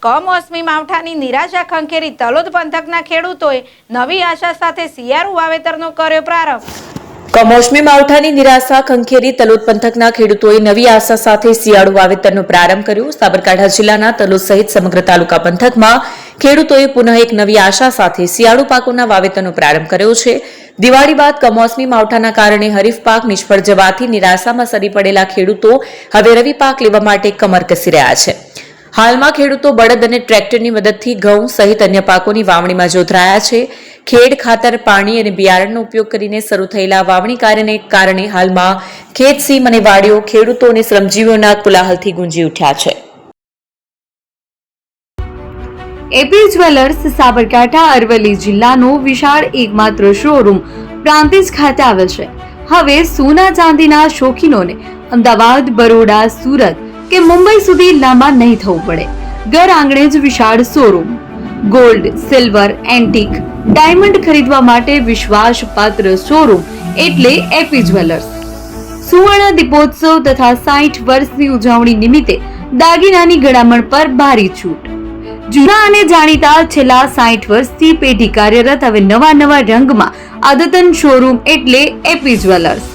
કમોસમી માવઠાની નિરાશા ખંખેરી તલોદ પંથકના ખેડૂતોએ નવી આશા સાથે શિયાળુ વાવેતરનો કર્યો પ્રારંભ। કમોસમી માવઠાની નિરાશા ખંખેરી તલોદ પંથકના ખેડૂતોએ નવી આશા સાથે શિયાળુ વાવેતરનો પ્રારંભ કર્યો। સાબરકાંઠા જિલ્લાના તલોદ સહિત સમગ્ર તાલુકા પંથકમાં ખેડૂતોએ પુનઃ એક નવી આશા સાથે શિયાળુ પાકોના વાવેતરનો પ્રારંભ કર્યો છે। દિવાળી બાદ કમોસમી માવઠાના કારણે હરીફ પાક નિષ્ફળ જવાથી નિરાશામાં સરી પડેલા ખેડૂતો હવે રવિ પાક લેવા માટે કમર કસી રહ્યા છે। હાલમાં ખેડૂતો બળદ અને ટ્રેક્ટરની મદદથી ઘઉં સહિત અન્ય પાકોની વાવણીમાં જોતરાયા છે। ખેડ ખાતર પાણી અને બિયારણનો ઉપયોગ કરીને શરૂ થયેલા વાવણી કાર્યને કારણે હાલમાં ખેત સીમ અને વાડીઓ ખેડૂતો અને શ્રમજીવીઓના કોલાહલથી ગુંજી ઉઠ્યા છે। એપી જ્વેલર્સ સાબરકાંઠા અરવલ્લી જિલ્લાનો વિશાળ એકમાત્ર શોરૂમ પ્રાંતિજ ખાતે આવેલ છે। હવે સોના ચાંદીના શોખીનોને અમદાવાદ, બરોડા, સુરત કે મુંબઈ સુધી લાંબા નહીં થવું પડે। ઘર આંગણે જ વિશાળ showroom. Gold, silver, antique, diamond ખરીદવા માટે વિશ્વાસપાત્ર શોરૂમ એટલે એપી જ્વેલર્સ। સુવર્ણ દીપોત્સવ તથા 60 વર્ષની ઉજવણી નિમિત્તે દાગીનાની ગળામણ પર ભારી છૂટ। જૂના અને જાણીતા છેલ્લા 60 વર્ષથી પેઢી કાર્યરત હવે નવા રંગમાં અદ્યતન શોરૂમ એટલે એપી જ્વેલર્સ।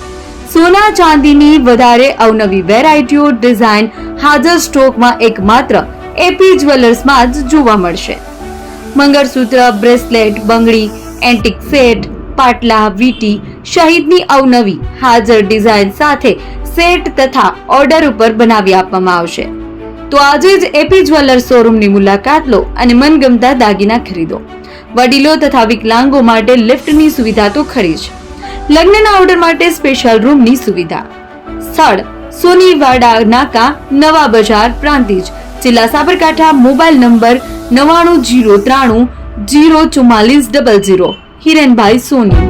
સોના ચાંદીની વધારે અવનવી વેરાયટીઓ ડિઝાઇન હાજર સ્ટોકમાં એકમાત્ર એપી જ્વેલર્સમાં જ જોવા મળશે। મંગળસૂત્ર, બ્રેસલેટ, બંગડી, એન્ટિક સેટ, પાટલા, વીટી સહિતની અવનવી હાજર ડિઝાઇન સાથે સેટ તથા ઓર્ડર ઉપર બનાવી આપવામાં આવશે। તો આજે જ એપી જ્વેલર્સ શોરૂમની મુલાકાત લો અને મનગમતા દાગીના ખરીદો। વડીલો તથા વિકલાંગો માટે લિફ્ટની સુવિધા તો ખરી જ। લગ્નના ઓર્ડર માટે સ્પેશિયલ રૂમની સુવિધા। સ્થળ સોનીવાડા નાકા, નવા બજાર, પ્રાંતિજ, જિલ્લા સાબરકાંઠા। Mobile number 9903 04400। હિરેનભાઈ સોની।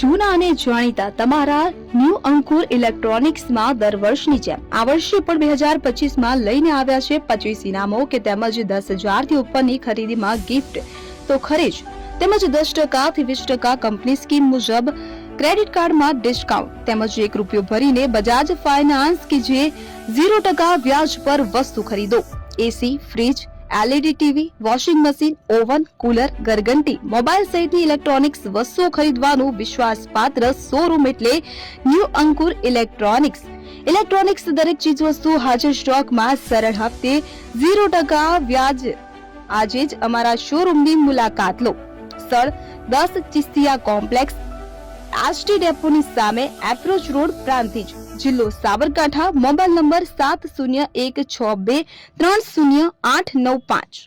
જૂના અને જાણીતા તમારા ન્યૂ અંકુર ઇલેક્ટ્રોનિક્સમાં દર વર્ષની જેમ આ વર્ષે પણ 2025માં લઈને આવ્યા છે 25 ઇનામો કે તેમજ 10,000 થી ઉપરની ખરીદીમાં ગિફ્ટ તો ખરી જ, તેમજ 10% થી 20% કંપની સ્કીમ મુજબ ક્રેડિટ કાર્ડમાં ડિસ્કાઉન્ટ તેમજ ₹1 ભરીને બજાજ ફાઇનાન્સ કે જે 0% વ્યાજ પર વસ્તુ ખરીદો। AC, fridge, LED TV, washing machine, oven, cooler, ગરગંટી, મોબાઈલ સહિતની ઇલેક્ટ્રોનિક્સ વસ્તુઓ ખરીદવાનું વિશ્વાસપાત્ર શોરૂમ એટલે ન્યૂ અંકુર ઇલેક્ટ્રોનિક્સ। ઇલેક્ટ્રોનિક્સ દરેક ચીજ વસ્તુ હાજર સ્ટોકમાં સરળ હપ્તે 0% વ્યાજ। આજે જ અમારા શોરૂમની મુલાકાત લો। સ્થળ 10 ચિસ્તિયા કોમ્પ્લેક્સ, આષ્ટી ડેપોની સામે, એપ્રોચ રોડ, પ્રાંતિજ, જિલ્લો સાબરકાંઠા। Mobile number 7016230895।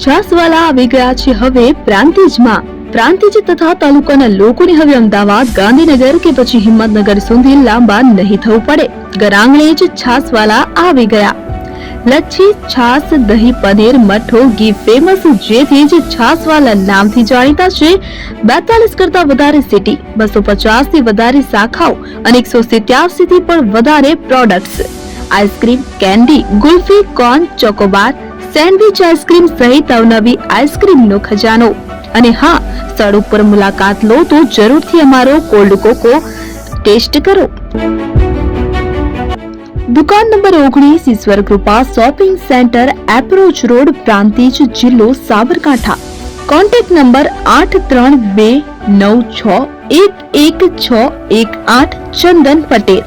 છાસવાલા આવી ગયા છે હવે પ્રાંતિજમાં। પ્રાંતિજ તથા તાલુકાના લોકોને હવે અમદાવાદ, ગાંધીનગર કે પછી હિંમતનગર સુધી લાંબા નહીં થવું પડે। ઘર આંગણે જ છાસવાલા આવી ગયા। લચ્છી, છાસ, દહીં, પનીર, મઠો, ઘી ફેમસ, જેથી જ છાસવાલા નામથી જાણીતા છે। 42 કરતા વધારે સિટી, 250 થી વધારે શાખાઓ અને 187 થી પણ વધારે products. Ice cream, candy, kulfi, corn, Chocobar, sandwich ice cream સહિત અવનવી આઈસ્ક્રીમનો ખજાનો। અને હા, સ્થળ ઉપર મુલાકાત લો તો જરૂરથી અમારો કોલ્ડ કોકો ટેસ્ટ કરો। દુકાન number 19, Ishwar Krupa shopping centre, approach road, Prantij, જિલ્લો સાબરકાંઠા। Contact number 8329611618 Chandan Patel.